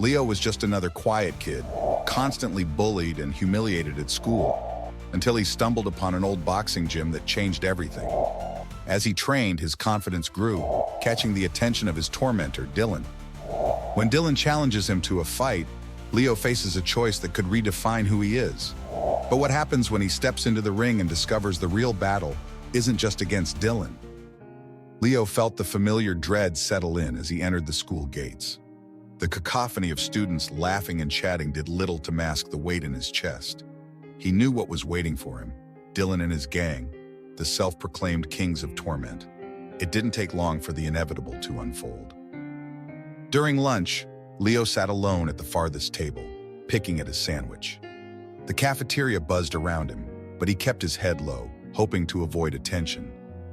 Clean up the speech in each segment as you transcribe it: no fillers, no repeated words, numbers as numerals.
Leo was just another quiet kid, constantly bullied and humiliated at school, until he stumbled upon an old boxing gym that changed everything. As he trained, his confidence grew, catching the attention of his tormentor, Dylan. When Dylan challenges him to a fight, Leo faces a choice that could redefine who he is. But what happens when he steps into the ring and discovers the real battle isn't just against Dylan? Leo felt the familiar dread settle in as he entered the school gates. The cacophony of students laughing and chatting did little to mask the weight in his chest. He knew what was waiting for him: Dylan and his gang, the self-proclaimed kings of torment. It didn't take long for the inevitable to unfold. During lunch, Leo sat alone at the farthest table, picking at his sandwich. The cafeteria buzzed around him, but he kept his head low, hoping to avoid attention.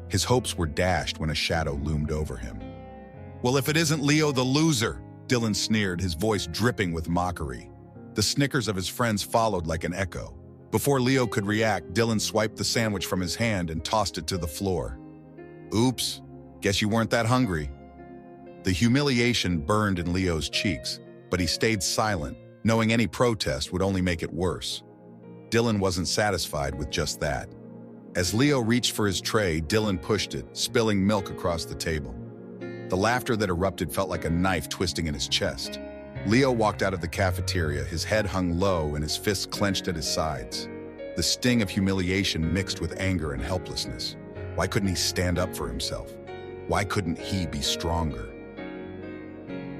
His hopes were dashed when a shadow loomed over him. "Well, if it isn't Leo the loser," Dylan sneered, his voice dripping with mockery. The snickers of his friends followed like an echo. Before Leo could react, Dylan swiped the sandwich from his hand and tossed it to the floor. "Oops, guess you weren't that hungry." The humiliation burned in Leo's cheeks, but he stayed silent, knowing any protest would only make it worse. Dylan wasn't satisfied with just that. As Leo reached for his tray, Dylan pushed it, spilling milk across the table. The laughter that erupted felt like a knife twisting in his chest. Leo walked out of the cafeteria, his head hung low and his fists clenched at his sides. The sting of humiliation mixed with anger and helplessness. Why couldn't he stand up for himself? Why couldn't he be stronger?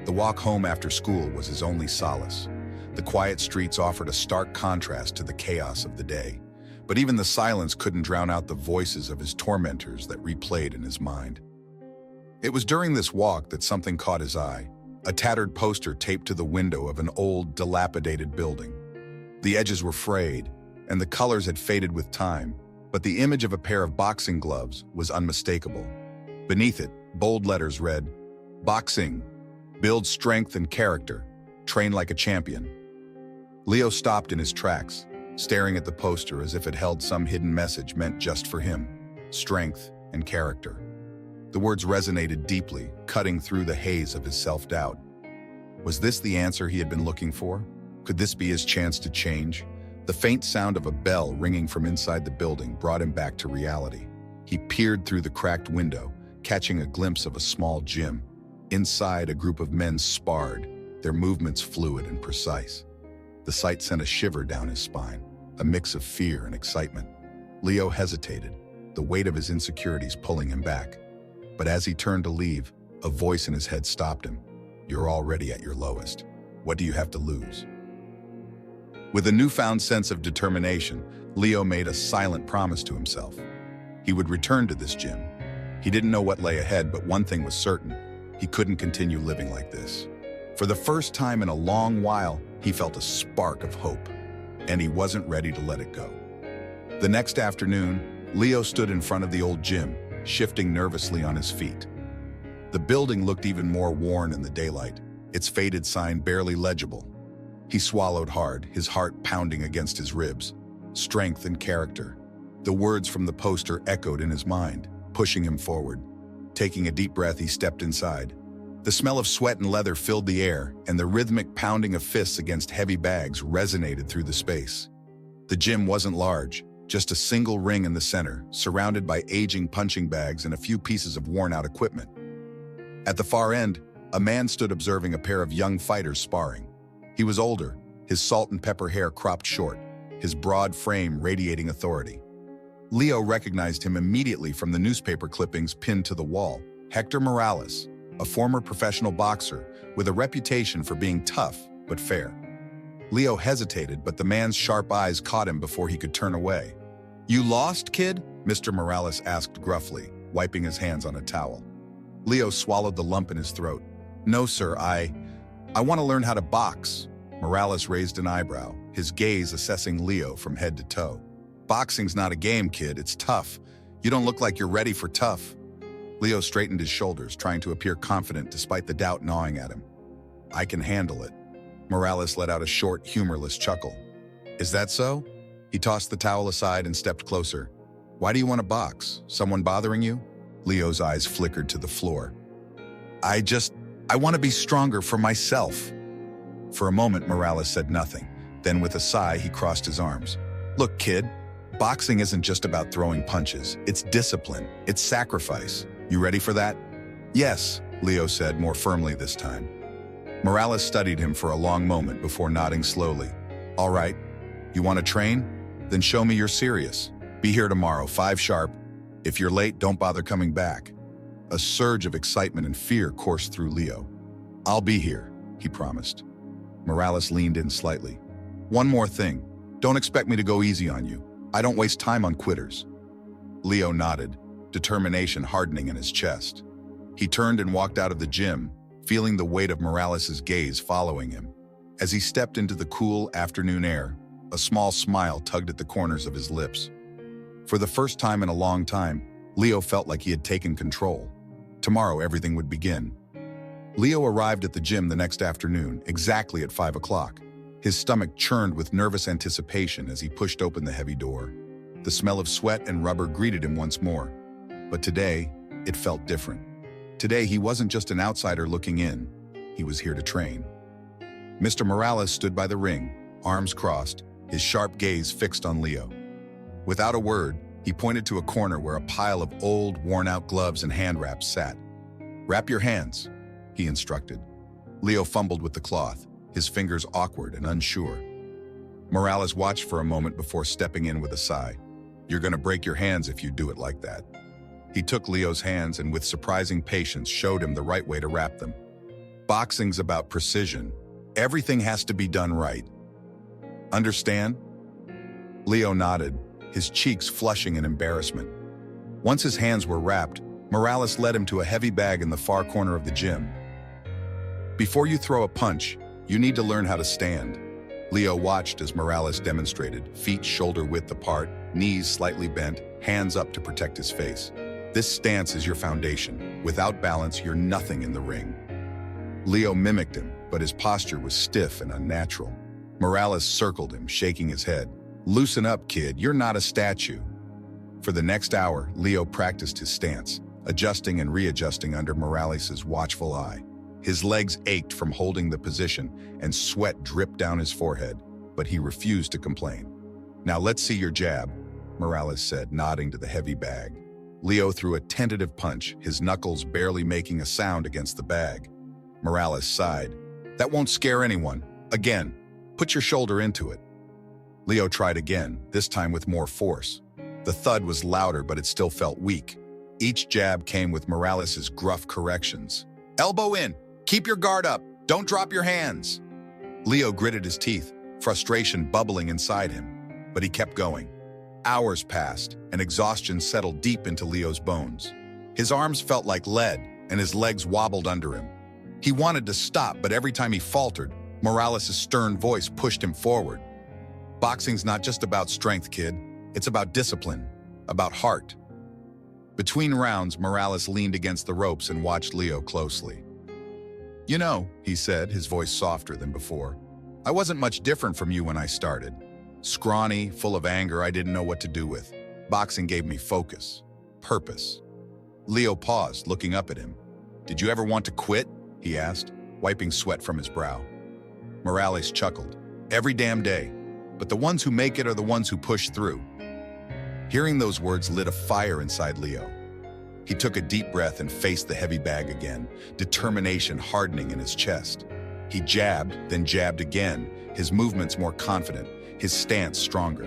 The walk home after school was his only solace. The quiet streets offered a stark contrast to the chaos of the day. But even the silence couldn't drown out the voices of his tormentors that replayed in his mind. It was during this walk that something caught his eye, a tattered poster taped to the window of an old, dilapidated building. The edges were frayed, and the colors had faded with time, but the image of a pair of boxing gloves was unmistakable. Beneath it, bold letters read, "Boxing. Build strength and character. Train like a champion." Leo stopped in his tracks, staring at the poster as if it held some hidden message meant just for him: strength and character. The words resonated deeply, cutting through the haze of his self-doubt. Was this the answer he had been looking for? Could this be his chance to change? The faint sound of a bell ringing from inside the building brought him back to reality. He peered through the cracked window, catching a glimpse of a small gym. Inside, a group of men sparred, their movements fluid and precise. The sight sent a shiver down his spine, a mix of fear and excitement. Leo hesitated, the weight of his insecurities pulling him back. But as he turned to leave, a voice in his head stopped him. "You're already at your lowest. What do you have to lose?" With a newfound sense of determination, Leo made a silent promise to himself. He would return to this gym. He didn't know what lay ahead, but one thing was certain: he couldn't continue living like this. For the first time in a long while, he felt a spark of hope, and he wasn't ready to let it go. The next afternoon, Leo stood in front of the old gym, shifting nervously on his feet. The building looked even more worn in the daylight, its faded sign barely legible. He swallowed hard, his heart pounding against his ribs. Strength and character. The words from the poster echoed in his mind, pushing him forward. Taking a deep breath, he stepped inside. The smell of sweat and leather filled the air, and the rhythmic pounding of fists against heavy bags resonated through the space. The gym wasn't large, just a single ring in the center, surrounded by aging punching bags and a few pieces of worn-out equipment. At the far end, a man stood observing a pair of young fighters sparring. He was older, his salt and pepper hair cropped short, his broad frame radiating authority. Leo recognized him immediately from the newspaper clippings pinned to the wall. Hector Morales, a former professional boxer with a reputation for being tough but fair. Leo hesitated, but the man's sharp eyes caught him before he could turn away. "You lost, kid?" Mr. Morales asked gruffly, wiping his hands on a towel. Leo swallowed the lump in his throat. "No, sir, I want to learn how to box." Morales raised an eyebrow, his gaze assessing Leo from head to toe. "Boxing's not a game, kid. It's tough. You don't look like you're ready for tough." Leo straightened his shoulders, trying to appear confident despite the doubt gnawing at him. "I can handle it." Morales let out a short, humorless chuckle. "Is that so?" He tossed the towel aside and stepped closer. "Why do you want to box? Someone bothering you?" Leo's eyes flickered to the floor. I want to be stronger for myself." For a moment, Morales said nothing. Then with a sigh, he crossed his arms. Look, kid, boxing isn't just about throwing punches. It's discipline. It's sacrifice. You ready for that? Yes, Leo said more firmly this time. Morales studied him for a long moment before nodding slowly. All right, you want to train? Then show me you're serious. Be here tomorrow, 5 sharp. If you're late, don't bother coming back. A surge of excitement and fear coursed through Leo. I'll be here, he promised. Morales leaned in slightly. One more thing. Don't expect me to go easy on you. I don't waste time on quitters. Leo nodded, determination hardening in his chest. He turned and walked out of the gym, feeling the weight of Morales' gaze following him. As he stepped into the cool afternoon air, a small smile tugged at the corners of his lips. For the first time in a long time, Leo felt like he had taken control. Tomorrow, everything would begin. Leo arrived at the gym the next afternoon, exactly at 5 o'clock. His stomach churned with nervous anticipation as he pushed open the heavy door. The smell of sweat and rubber greeted him once more. But today, it felt different. Today, he wasn't just an outsider looking in. He was here to train. Mr. Morales stood by the ring, arms crossed, his sharp gaze fixed on Leo. Without a word, he pointed to a corner where a pile of old, worn-out gloves and hand wraps sat. Wrap your hands, he instructed. Leo fumbled with the cloth, his fingers awkward and unsure. Morales watched for a moment before stepping in with a sigh. You're gonna break your hands if you do it like that. He took Leo's hands and with surprising patience showed him the right way to wrap them. Boxing's about precision. Everything has to be done right. Understand? Leo nodded, his cheeks flushing in embarrassment. Once his hands were wrapped, Morales led him to a heavy bag in the far corner of the gym. Before you throw a punch, you need to learn how to stand. Leo watched as Morales demonstrated, feet shoulder-width apart, knees slightly bent, hands up to protect his face. This stance is your foundation. Without balance, you're nothing in the ring. Leo mimicked him, but his posture was stiff and unnatural. Morales circled him, shaking his head. Loosen up, kid, you're not a statue. For the next hour, Leo practiced his stance, adjusting and readjusting under Morales' watchful eye. His legs ached from holding the position, and sweat dripped down his forehead, but he refused to complain. Now let's see your jab, Morales said, nodding to the heavy bag. Leo threw a tentative punch, his knuckles barely making a sound against the bag. Morales sighed. That won't scare anyone. Again, put your shoulder into it. Leo tried again, this time with more force. The thud was louder, but it still felt weak. Each jab came with Morales' gruff corrections. Elbow in. Keep your guard up. Don't drop your hands. Leo gritted his teeth, frustration bubbling inside him, but he kept going. Hours passed, and exhaustion settled deep into Leo's bones. His arms felt like lead, and his legs wobbled under him. He wanted to stop, but every time he faltered, Morales' stern voice pushed him forward. Boxing's not just about strength, kid. It's about discipline, about heart. Between rounds, Morales leaned against the ropes and watched Leo closely. You know, he said, his voice softer than before, I wasn't much different from you when I started. Scrawny, full of anger I didn't know what to do with. Boxing gave me focus, purpose. Leo paused, looking up at him. Did you ever want to quit? He asked, wiping sweat from his brow. Morales chuckled. Every damn day. But the ones who make it are the ones who push through. Hearing those words lit a fire inside Leo. He took a deep breath and faced the heavy bag again, determination hardening in his chest. He jabbed, then jabbed again, his movements more confident, his stance stronger.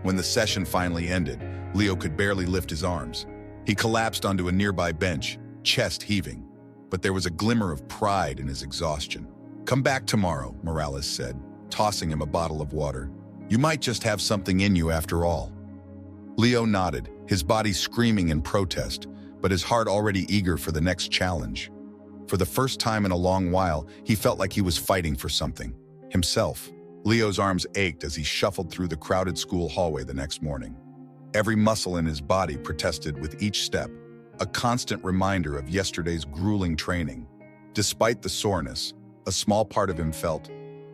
When the session finally ended, Leo could barely lift his arms. He collapsed onto a nearby bench, chest heaving, but there was a glimmer of pride in his exhaustion. Come back tomorrow, Morales said, tossing him a bottle of water. You might just have something in you after all. Leo nodded, his body screaming in protest, but his heart already eager for the next challenge. For the first time in a long while, he felt like he was fighting for something, himself. Leo's arms ached as he shuffled through the crowded school hallway the next morning. Every muscle in his body protested with each step, a constant reminder of yesterday's grueling training. Despite the soreness, a small part of him felt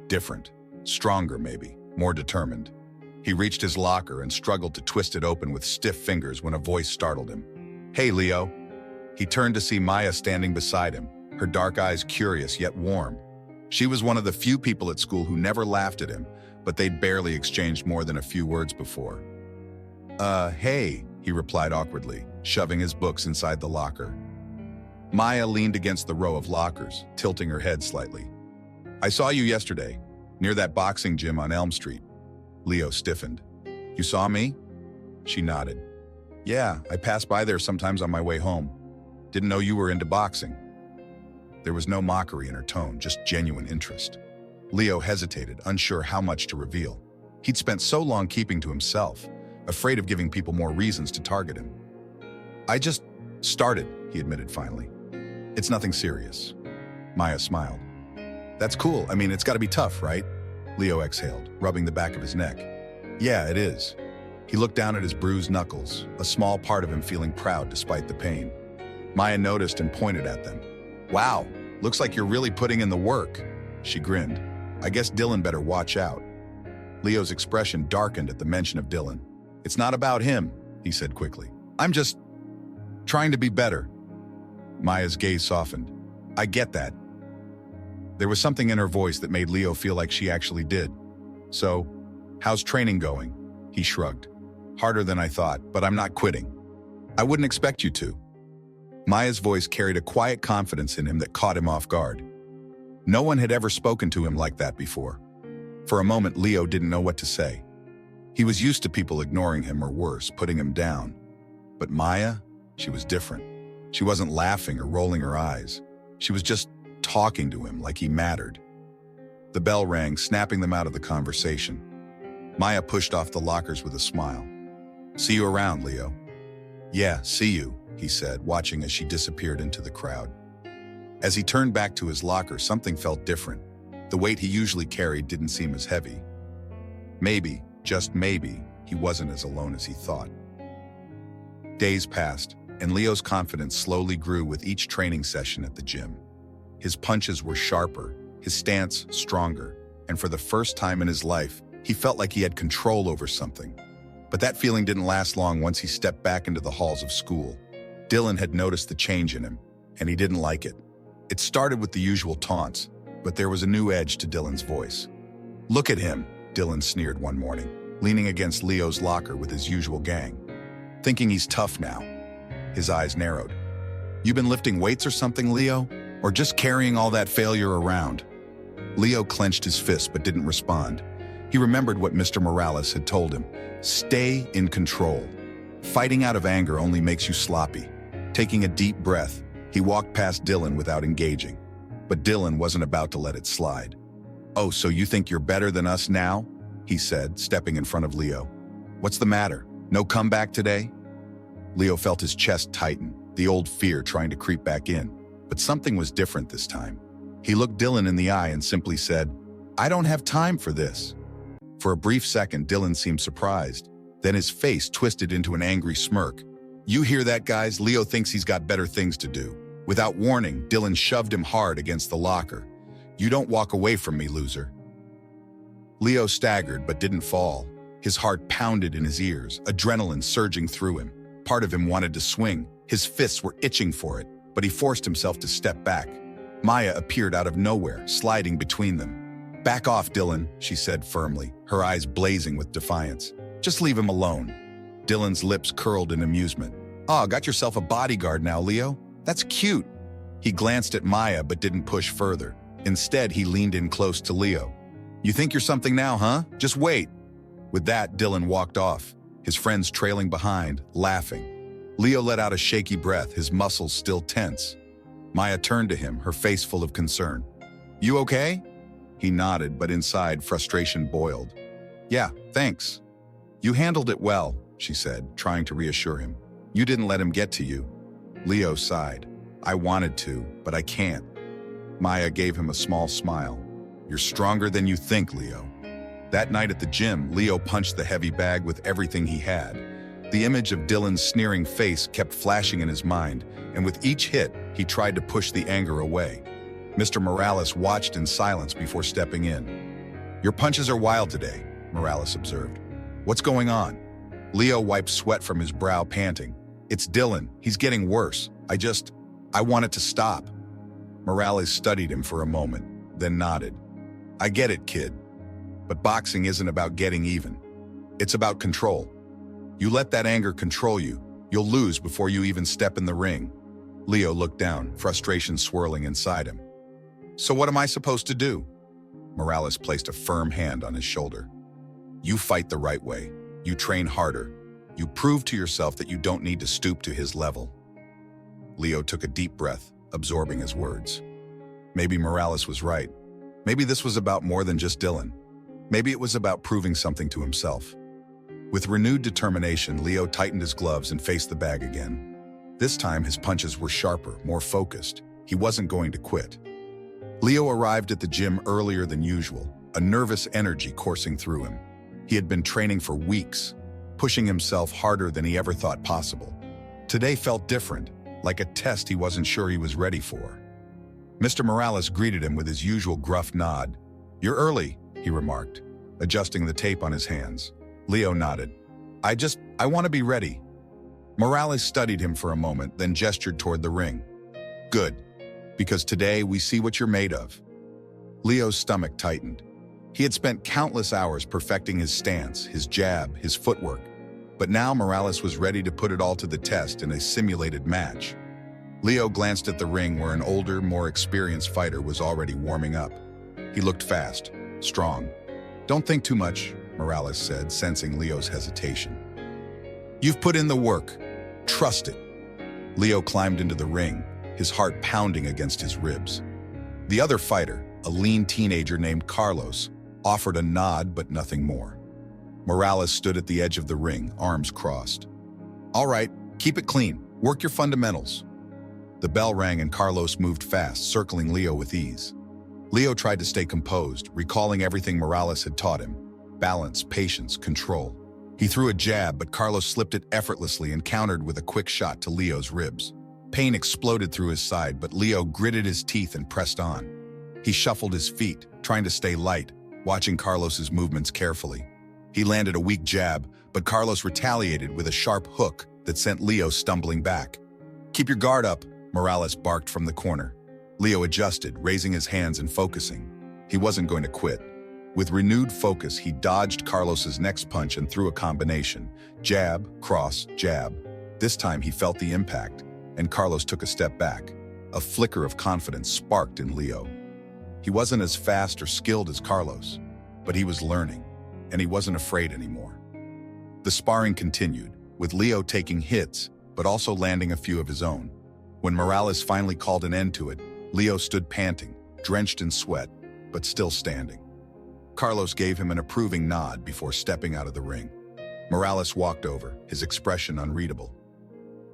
different, stronger maybe, more determined. He reached his locker and struggled to twist it open with stiff fingers when a voice startled him. Hey, Leo. He turned to see Maya standing beside him, her dark eyes curious yet warm. She was one of the few people at school who never laughed at him, but they'd barely exchanged more than a few words before. Hey, he replied awkwardly, shoving his books inside the locker. Maya leaned against the row of lockers, tilting her head slightly. I saw you yesterday, near that boxing gym on Elm Street. Leo stiffened. You saw me? She nodded. Yeah, I pass by there sometimes on my way home. Didn't know you were into boxing. There was no mockery in her tone, just genuine interest. Leo hesitated, unsure how much to reveal. He'd spent so long keeping to himself, afraid of giving people more reasons to target him. I just started, he admitted finally. It's nothing serious. Maya smiled. That's cool. I mean, it's got to be tough, right? Leo exhaled, rubbing the back of his neck. Yeah, it is. He looked down at his bruised knuckles, a small part of him feeling proud despite the pain. Maya noticed and pointed at them. Wow, looks like you're really putting in the work. She grinned. I guess Dylan better watch out. Leo's expression darkened at the mention of Dylan. It's not about him, he said quickly. I'm just trying to be better. Maya's gaze softened. I get that. There was something in her voice that made Leo feel like she actually did. So, how's training going? He shrugged. Harder than I thought, but I'm not quitting. I wouldn't expect you to. Maya's voice carried a quiet confidence in him that caught him off guard. No one had ever spoken to him like that before. For a moment, Leo didn't know what to say. He was used to people ignoring him or worse, putting him down. But Maya, she was different. She wasn't laughing or rolling her eyes. She was just talking to him like he mattered. The bell rang, snapping them out of the conversation. Maya pushed off the lockers with a smile. See you around, Leo. Yeah, see you, he said, watching as she disappeared into the crowd. As he turned back to his locker, something felt different. The weight he usually carried didn't seem as heavy. Maybe, just maybe, he wasn't as alone as he thought. Days passed, and Leo's confidence slowly grew with each training session at the gym. His punches were sharper, his stance stronger, and for the first time in his life, he felt like he had control over something. But that feeling didn't last long once he stepped back into the halls of school. Dylan had noticed the change in him, and he didn't like it. It started with the usual taunts, but there was a new edge to Dylan's voice. Look at him, Dylan sneered one morning, leaning against Leo's locker with his usual gang. Thinking he's tough now. His eyes narrowed. You been lifting weights or something, Leo? Or just carrying all that failure around? Leo clenched his fist but didn't respond. He remembered what Mr. Morales had told him. Stay in control. Fighting out of anger only makes you sloppy. Taking a deep breath, he walked past Dylan without engaging. But Dylan wasn't about to let it slide. Oh, so you think you're better than us now? He said, stepping in front of Leo. What's the matter? No comeback today? Leo felt his chest tighten, the old fear trying to creep back in. But something was different this time. He looked Dylan in the eye and simply said, I don't have time for this. For a brief second, Dylan seemed surprised. Then his face twisted into an angry smirk. You hear that, guys? Leo thinks he's got better things to do. Without warning, Dylan shoved him hard against the locker. You don't walk away from me, loser. Leo staggered but didn't fall. His heart pounded in his ears, adrenaline surging through him. Part of him wanted to swing. His fists were itching for it, but he forced himself to step back. Maya appeared out of nowhere, sliding between them. Back off, Dylan, she said firmly, her eyes blazing with defiance. Just leave him alone. Dylan's lips curled in amusement. Oh, got yourself a bodyguard now, Leo? That's cute. He glanced at Maya but didn't push further. Instead, he leaned in close to Leo. You think you're something now, huh? Just wait. With that, Dylan walked off, his friends trailing behind, laughing. Leo let out a shaky breath, his muscles still tense. Maya turned to him, her face full of concern. You okay? He nodded, but inside, frustration boiled. Yeah, thanks. You handled it well, she said, trying to reassure him. You didn't let him get to you. Leo sighed. I wanted to, but I can't. Maya gave him a small smile. You're stronger than you think, Leo. That night at the gym, Leo punched the heavy bag with everything he had. The image of Dylan's sneering face kept flashing in his mind, and with each hit, he tried to push the anger away. Mr. Morales watched in silence before stepping in. Your punches are wild today, Morales observed. What's going on? Leo wiped sweat from his brow, panting. It's Dylan. He's getting worse. I want it to stop. Morales studied him for a moment, then nodded. I get it, kid. But boxing isn't about getting even. It's about control. You let that anger control you, you'll lose before you even step in the ring. Leo looked down, frustration swirling inside him. So what am I supposed to do? Morales placed a firm hand on his shoulder. You fight the right way. You train harder. You prove to yourself that you don't need to stoop to his level. Leo took a deep breath, absorbing his words. Maybe Morales was right. Maybe this was about more than just Dylan. Maybe it was about proving something to himself. With renewed determination, Leo tightened his gloves and faced the bag again. This time, his punches were sharper, more focused. He wasn't going to quit. Leo arrived at the gym earlier than usual, a nervous energy coursing through him. He had been training for weeks, pushing himself harder than he ever thought possible. Today felt different, like a test he wasn't sure he was ready for. Mr. Morales greeted him with his usual gruff nod. You're early, he remarked, adjusting the tape on his hands. Leo nodded. I want to be ready. Morales studied him for a moment, then gestured toward the ring. Good, because today we see what you're made of. Leo's stomach tightened. He had spent countless hours perfecting his stance, his jab, his footwork. But now Morales was ready to put it all to the test in a simulated match. Leo glanced at the ring where an older, more experienced fighter was already warming up. He looked fast, strong. Don't think too much, Morales said, sensing Leo's hesitation. You've put in the work. Trust it. Leo climbed into the ring, his heart pounding against his ribs. The other fighter, a lean teenager named Carlos, offered a nod but nothing more. Morales stood at the edge of the ring, arms crossed. All right, keep it clean. Work your fundamentals. The bell rang and Carlos moved fast, circling Leo with ease. Leo tried to stay composed, recalling everything Morales had taught him. Balance, patience, control. He threw a jab, but Carlos slipped it effortlessly and countered with a quick shot to Leo's ribs. Pain exploded through his side, but Leo gritted his teeth and pressed on. He shuffled his feet, trying to stay light, watching Carlos's movements carefully. He landed a weak jab, but Carlos retaliated with a sharp hook that sent Leo stumbling back. Keep your guard up, Morales barked from the corner. Leo adjusted, raising his hands and focusing. He wasn't going to quit. With renewed focus, he dodged Carlos's next punch and threw a combination. Jab, cross, jab. This time he felt the impact, and Carlos took a step back. A flicker of confidence sparked in Leo. He wasn't as fast or skilled as Carlos, but he was learning, and he wasn't afraid anymore. The sparring continued, with Leo taking hits, but also landing a few of his own. When Morales finally called an end to it, Leo stood panting, drenched in sweat, but still standing. Carlos gave him an approving nod before stepping out of the ring. Morales walked over, his expression unreadable.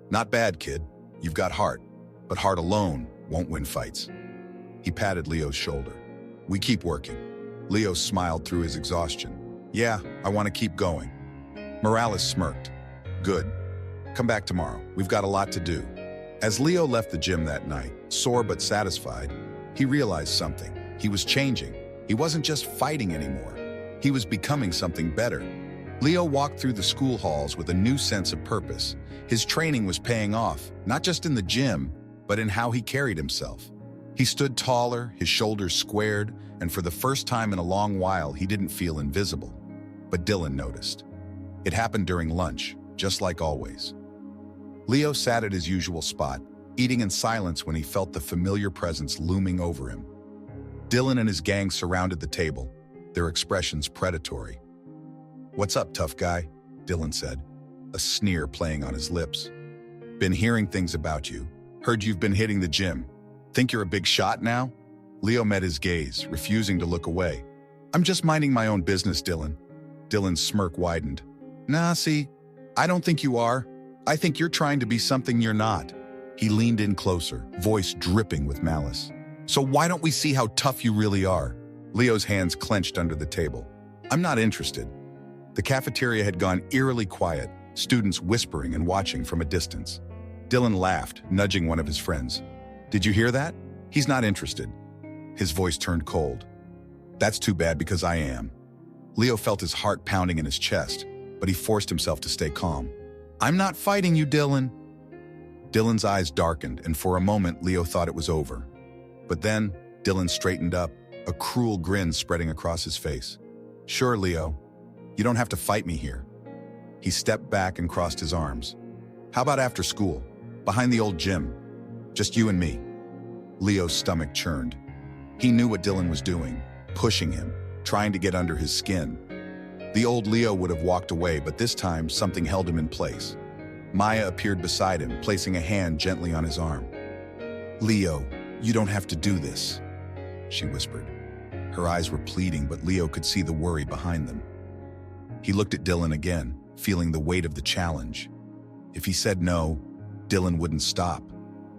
Not bad, kid. You've got heart, but heart alone won't win fights. He patted Leo's shoulder. We keep working. Leo smiled through his exhaustion. Yeah, I want to keep going. Morales smirked. Good. Come back tomorrow. We've got a lot to do. As Leo left the gym that night, sore but satisfied, he realized something. He was changing. He wasn't just fighting anymore. He was becoming something better. Leo walked through the school halls with a new sense of purpose. His training was paying off, not just in the gym, but in how he carried himself. He stood taller, his shoulders squared, and for the first time in a long while, he didn't feel invisible. But Dylan noticed. It happened during lunch, just like always. Leo sat at his usual spot, eating in silence when he felt the familiar presence looming over him. Dylan and his gang surrounded the table, their expressions predatory. What's up, tough guy? Dylan said, a sneer playing on his lips. Been hearing things about you. Heard you've been hitting the gym. Think you're a big shot now? Leo met his gaze, refusing to look away. I'm just minding my own business, Dylan. Dylan's smirk widened. Nah, see, I don't think you are. I think you're trying to be something you're not. He leaned in closer, voice dripping with malice. So why don't we see how tough you really are? Leo's hands clenched under the table. I'm not interested. The cafeteria had gone eerily quiet, students whispering and watching from a distance. Dylan laughed, nudging one of his friends. Did you hear that? He's not interested. His voice turned cold. That's too bad because I am. Leo felt his heart pounding in his chest, but he forced himself to stay calm. I'm not fighting you, Dylan. Dylan's eyes darkened, and for a moment, Leo thought it was over. But then, Dylan straightened up, a cruel grin spreading across his face. "Sure, Leo. You don't have to fight me here." He stepped back and crossed his arms. "How about after school, behind the old gym? Just you and me." Leo's stomach churned. He knew what Dylan was doing, pushing him, trying to get under his skin. The old Leo would have walked away, but this time something held him in place. Maya appeared beside him, placing a hand gently on his arm. "Leo, you don't have to do this," she whispered. Her eyes were pleading, but Leo could see the worry behind them. He looked at Dylan again, feeling the weight of the challenge. If he said no, Dylan wouldn't stop.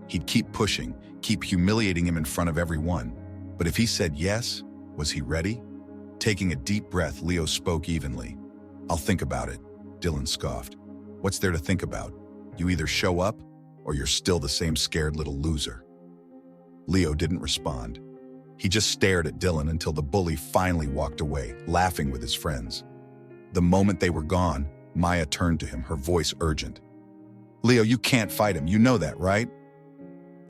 He'd keep pushing, keep humiliating him in front of everyone. But if he said yes, was he ready? Taking a deep breath, Leo spoke evenly. "I'll think about it," Dylan scoffed. "What's there to think about? You either show up, or you're still the same scared little loser." Leo didn't respond. He just stared at Dylan until the bully finally walked away, laughing with his friends. The moment they were gone, Maya turned to him, her voice urgent. "Leo, you can't fight him. You know that, right?"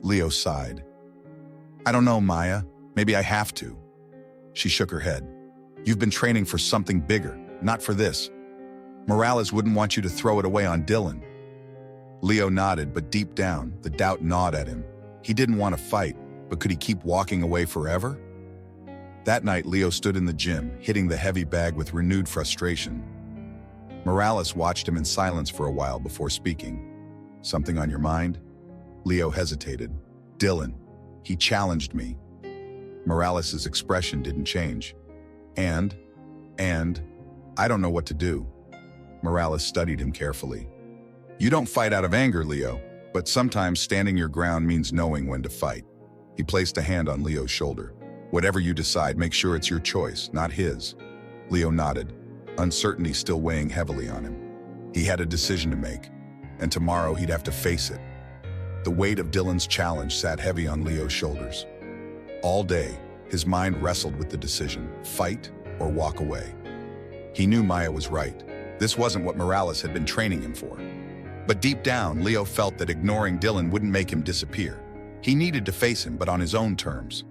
Leo sighed. "I don't know, Maya. Maybe I have to." She shook her head. "You've been training for something bigger, not for this. Morales wouldn't want you to throw it away on Dylan." Leo nodded, but deep down, the doubt gnawed at him. He didn't want to fight, but could he keep walking away forever? That night, Leo stood in the gym, hitting the heavy bag with renewed frustration. Morales watched him in silence for a while before speaking. "Something on your mind?" Leo hesitated. "Dylan, he challenged me." Morales' expression didn't change. And, I don't know what to do." Morales studied him carefully. "You don't fight out of anger, Leo, but sometimes standing your ground means knowing when to fight." He placed a hand on Leo's shoulder. "Whatever you decide, make sure it's your choice, not his." Leo nodded, uncertainty still weighing heavily on him. He had a decision to make, and tomorrow he'd have to face it. The weight of Dylan's challenge sat heavy on Leo's shoulders. All day, his mind wrestled with the decision, fight or walk away. He knew Maya was right. This wasn't what Morales had been training him for. But deep down, Leo felt that ignoring Dylan wouldn't make him disappear. He needed to face him, but on his own terms.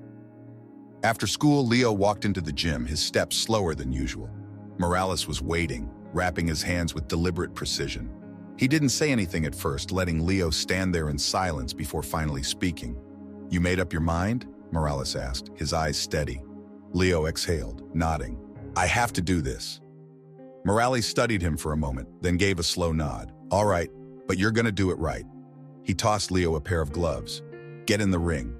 After school, Leo walked into the gym, his steps slower than usual. Morales was waiting, wrapping his hands with deliberate precision. He didn't say anything at first, letting Leo stand there in silence before finally speaking. "You made up your mind?" Morales asked, his eyes steady. Leo exhaled, nodding. "I have to do this." Morales studied him for a moment, then gave a slow nod. "All right, but you're gonna do it right." He tossed Leo a pair of gloves. "Get in the ring."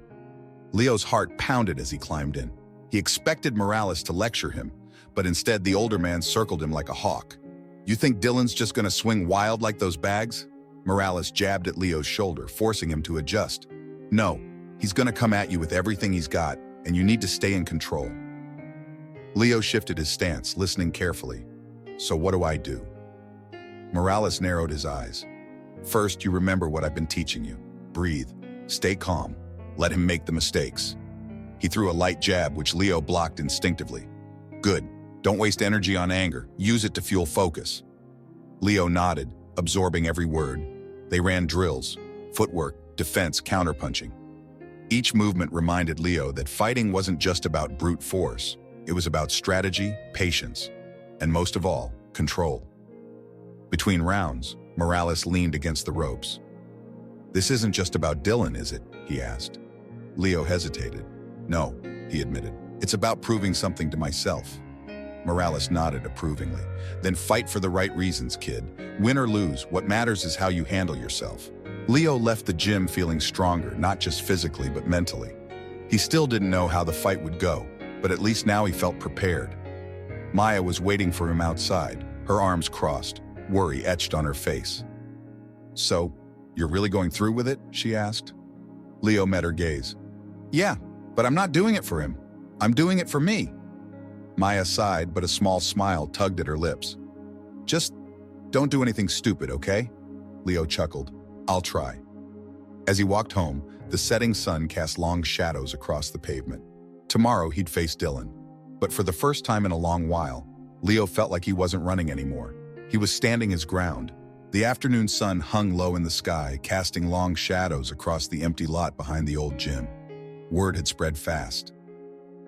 Leo's heart pounded as he climbed in. He expected Morales to lecture him, but instead the older man circled him like a hawk. "You think Dylan's just gonna swing wild like those bags?" Morales jabbed at Leo's shoulder, forcing him to adjust. "No, he's gonna come at you with everything he's got, and you need to stay in control." Leo shifted his stance, listening carefully. "So what do I do?" Morales narrowed his eyes. "First, you remember what I've been teaching you. Breathe. Stay calm. Let him make the mistakes." He threw a light jab, which Leo blocked instinctively. "Good. Don't waste energy on anger. Use it to fuel focus." Leo nodded, absorbing every word. They ran drills, footwork, defense, counterpunching. Each movement reminded Leo that fighting wasn't just about brute force. It was about strategy, patience, and most of all, control. Between rounds, Morales leaned against the ropes. "This isn't just about Dylan, is it?" he asked. Leo hesitated. "No," he admitted. "It's about proving something to myself." Morales nodded approvingly. "Then fight for the right reasons, kid. Win or lose, what matters is how you handle yourself." Leo left the gym feeling stronger, not just physically, but mentally. He still didn't know how the fight would go, but at least now he felt prepared. Maya was waiting for him outside, her arms crossed, worry etched on her face. "So, you're really going through with it?" she asked. Leo met her gaze. "Yeah, but I'm not doing it for him. I'm doing it for me." Maya sighed, but a small smile tugged at her lips. "Just don't do anything stupid, okay?" Leo chuckled. "I'll try." As he walked home, the setting sun cast long shadows across the pavement. Tomorrow he'd face Dylan. But for the first time in a long while, Leo felt like he wasn't running anymore. He was standing his ground. The afternoon sun hung low in the sky, casting long shadows across the empty lot behind the old gym. Word had spread fast.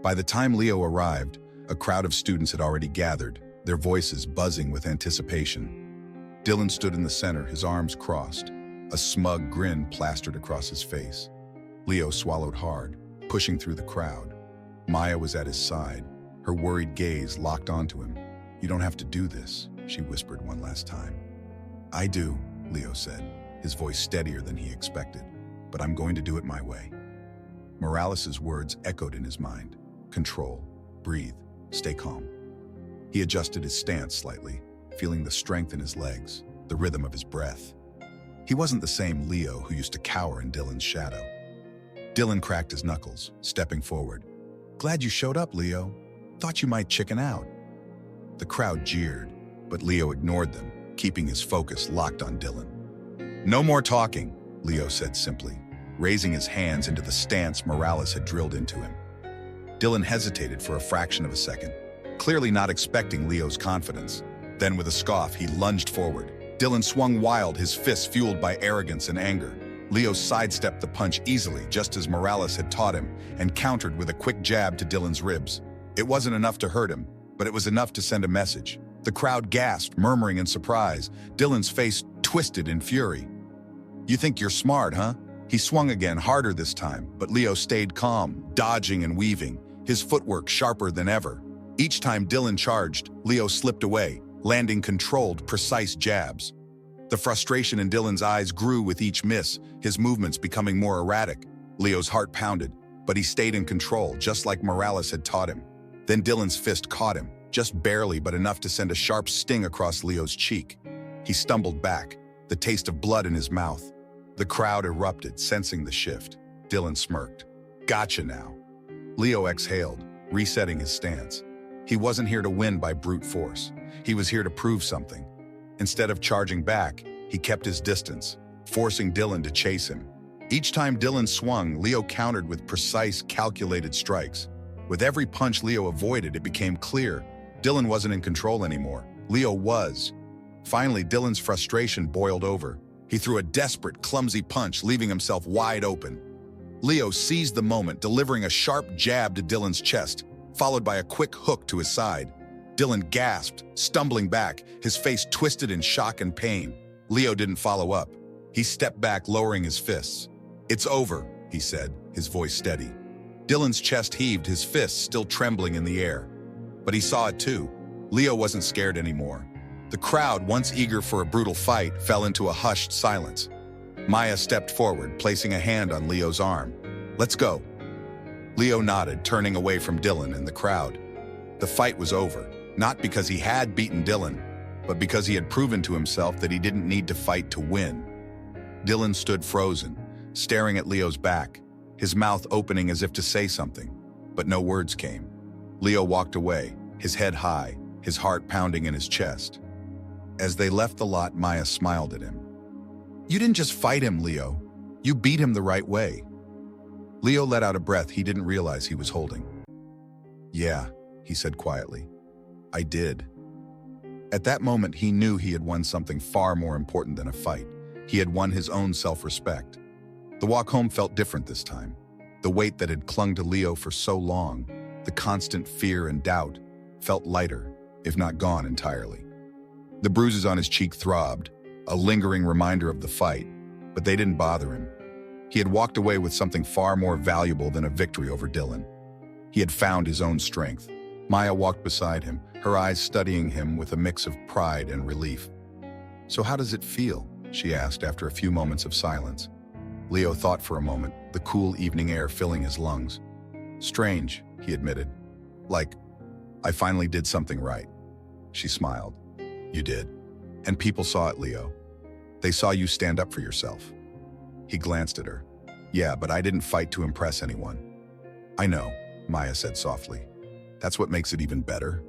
By the time Leo arrived, a crowd of students had already gathered, their voices buzzing with anticipation. Dylan stood in the center, his arms crossed, a smug grin plastered across his face. Leo swallowed hard, pushing through the crowd. Maya was at his side, her worried gaze locked onto him. "You don't have to do this," she whispered one last time. "I do," Leo said, his voice steadier than he expected. "But I'm going to do it my way." Morales' words echoed in his mind. Control, breathe, stay calm. He adjusted his stance slightly, feeling the strength in his legs, the rhythm of his breath. He wasn't the same Leo who used to cower in Dylan's shadow. Dylan cracked his knuckles, stepping forward. "Glad you showed up, Leo. Thought you might chicken out." The crowd jeered, but Leo ignored them, keeping his focus locked on Dylan. "No more talking," Leo said simply, raising his hands into the stance Morales had drilled into him. Dylan hesitated for a fraction of a second, clearly not expecting Leo's confidence. Then with a scoff, he lunged forward. Dylan swung wild, his fists fueled by arrogance and anger. Leo sidestepped the punch easily, just as Morales had taught him, and countered with a quick jab to Dylan's ribs. It wasn't enough to hurt him, but it was enough to send a message. The crowd gasped, murmuring in surprise. Dylan's face twisted in fury. "You think you're smart, huh?" He swung again, harder this time, but Leo stayed calm, dodging and weaving, his footwork sharper than ever. Each time Dylan charged, Leo slipped away, landing controlled, precise jabs. The frustration in Dylan's eyes grew with each miss, his movements becoming more erratic. Leo's heart pounded, but he stayed in control, just like Morales had taught him. Then Dylan's fist caught him, just barely, but enough to send a sharp sting across Leo's cheek. He stumbled back, the taste of blood in his mouth. The crowd erupted, sensing the shift. Dylan smirked. "Gotcha now." Leo exhaled, resetting his stance. He wasn't here to win by brute force. He was here to prove something. Instead of charging back, he kept his distance, forcing Dylan to chase him. Each time Dylan swung, Leo countered with precise, calculated strikes. With every punch Leo avoided, it became clear Dylan wasn't in control anymore. Leo was. Finally, Dylan's frustration boiled over. He threw a desperate, clumsy punch, leaving himself wide open. Leo seized the moment, delivering a sharp jab to Dylan's chest, followed by a quick hook to his side. Dylan gasped, stumbling back, his face twisted in shock and pain. Leo didn't follow up. He stepped back, lowering his fists. "It's over," he said, his voice steady. Dylan's chest heaved, his fists still trembling in the air. But he saw it too. Leo wasn't scared anymore. The crowd, once eager for a brutal fight, fell into a hushed silence. Maya stepped forward, placing a hand on Leo's arm. "Let's go." Leo nodded, turning away from Dylan and the crowd. The fight was over, not because he had beaten Dylan, but because he had proven to himself that he didn't need to fight to win. Dylan stood frozen, staring at Leo's back, his mouth opening as if to say something, but no words came. Leo walked away, his head high, his heart pounding in his chest. As they left the lot, Maya smiled at him. "You didn't just fight him, Leo. You beat him the right way." Leo let out a breath he didn't realize he was holding. "Yeah," he said quietly. "I did." At that moment, he knew he had won something far more important than a fight. He had won his own self-respect. The walk home felt different this time. The weight that had clung to Leo for so long, the constant fear and doubt, felt lighter, if not gone entirely. The bruises on his cheek throbbed, a lingering reminder of the fight, but they didn't bother him. He had walked away with something far more valuable than a victory over Dylan. He had found his own strength. Maya walked beside him, her eyes studying him with a mix of pride and relief. "So how does it feel?" she asked after a few moments of silence. Leo thought for a moment, the cool evening air filling his lungs. "Strange," he admitted. "Like, I finally did something right." She smiled. "You did. And people saw it, Leo. They saw you stand up for yourself." He glanced at her. "Yeah, but I didn't fight to impress anyone." "I know," Maya said softly. "That's what makes it even better."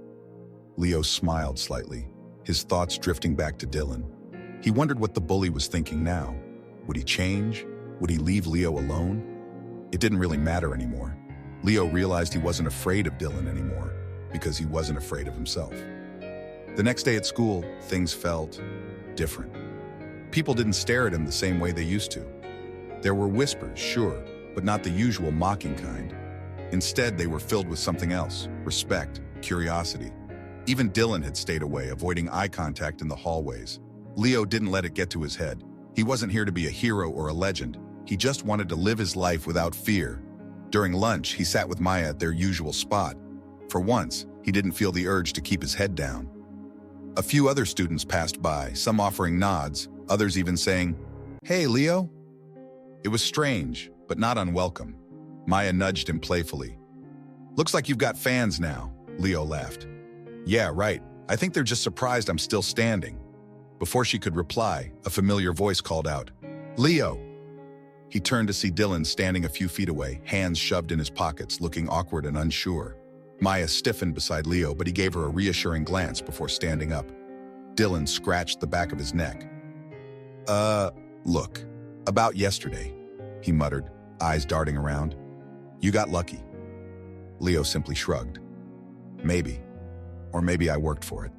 Leo smiled slightly, his thoughts drifting back to Dylan. He wondered what the bully was thinking now. Would he change? Would he leave Leo alone? It didn't really matter anymore. Leo realized he wasn't afraid of Dylan anymore, because he wasn't afraid of himself. The next day at school, things felt different. People didn't stare at him the same way they used to. There were whispers, sure, but not the usual mocking kind. Instead, they were filled with something else: respect, curiosity. Even Dylan had stayed away, avoiding eye contact in the hallways. Leo didn't let it get to his head. He wasn't here to be a hero or a legend. He just wanted to live his life without fear. During lunch, he sat with Maya at their usual spot. For once, he didn't feel the urge to keep his head down. A few other students passed by, some offering nods, others even saying, "Hey, Leo?" It was strange, but not unwelcome. Maya nudged him playfully. "Looks like you've got fans now," Leo laughed. "Yeah, right. I think they're just surprised I'm still standing." Before she could reply, a familiar voice called out, "Leo!" He turned to see Dylan standing a few feet away, hands shoved in his pockets, looking awkward and unsure. Maya stiffened beside Leo, but he gave her a reassuring glance before standing up. Dylan scratched the back of his neck. Look, about yesterday," he muttered, eyes darting around. "You got lucky." Leo simply shrugged. "Maybe. Or maybe I worked for it."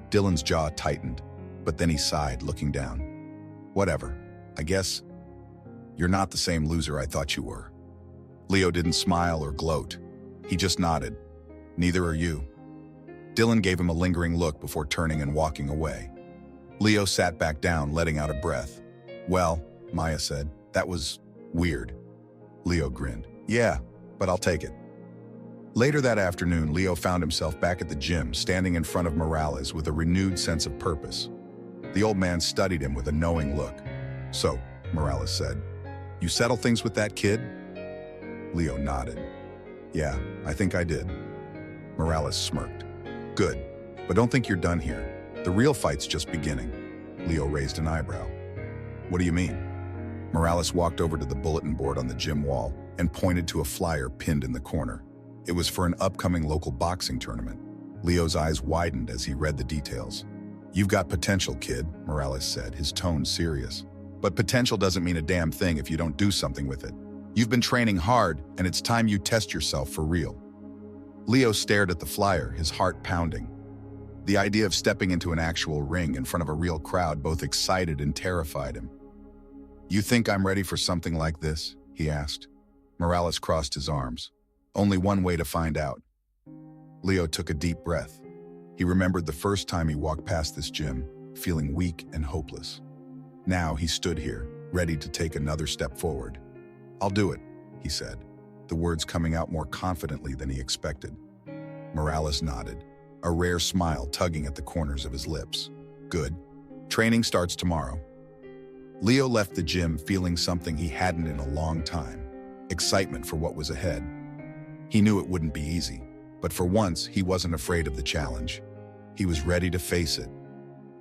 Dylan's jaw tightened, but then he sighed, looking down. "Whatever. I guess you're not the same loser I thought you were." Leo didn't smile or gloat. He just nodded. "Neither are you." Dylan gave him a lingering look before turning and walking away. Leo sat back down, letting out a breath. "Well," Maya said, "that was weird." Leo grinned. "Yeah, but I'll take it." Later that afternoon, Leo found himself back at the gym, standing in front of Morales with a renewed sense of purpose. The old man studied him with a knowing look. "So," Morales said, "you settle things with that kid?" Leo nodded. "Yeah, I think I did." Morales smirked. "Good, but don't think you're done here. The real fight's just beginning." Leo raised an eyebrow. "What do you mean?" Morales walked over to the bulletin board on the gym wall and pointed to a flyer pinned in the corner. It was for an upcoming local boxing tournament. Leo's eyes widened as he read the details. "You've got potential, kid," Morales said, his tone serious. "But potential doesn't mean a damn thing if you don't do something with it. You've been training hard, and it's time you test yourself for real." Leo stared at the flyer, his heart pounding. The idea of stepping into an actual ring in front of a real crowd both excited and terrified him. "You think I'm ready for something like this?" he asked. Morales crossed his arms. "Only one way to find out." Leo took a deep breath. He remembered the first time he walked past this gym, feeling weak and hopeless. Now he stood here, ready to take another step forward. "I'll do it," he said, the words coming out more confidently than he expected. Morales nodded, a rare smile tugging at the corners of his lips. "Good. Training starts tomorrow." Leo left the gym feeling something he hadn't in a long time: excitement for what was ahead. He knew it wouldn't be easy, but for once he wasn't afraid of the challenge. He was ready to face it.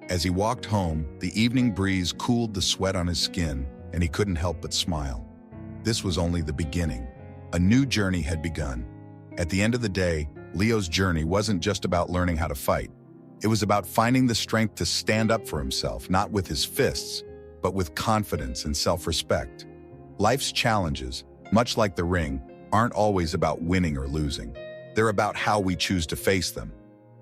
As he walked home, the evening breeze cooled the sweat on his skin, and he couldn't help but smile. This was only the beginning. A new journey had begun. At the end of the day, Leo's journey wasn't just about learning how to fight. It was about finding the strength to stand up for himself, not with his fists, but with confidence and self-respect. Life's challenges, much like the ring, aren't always about winning or losing. They're about how we choose to face them.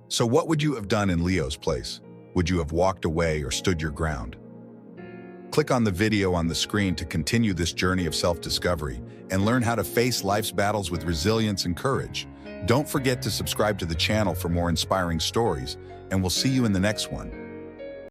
So what would you have done in Leo's place? Would you have walked away or stood your ground? Click on the video on the screen to continue this journey of self-discovery and learn how to face life's battles with resilience and courage. Don't forget to subscribe to the channel for more inspiring stories, and we'll see you in the next one.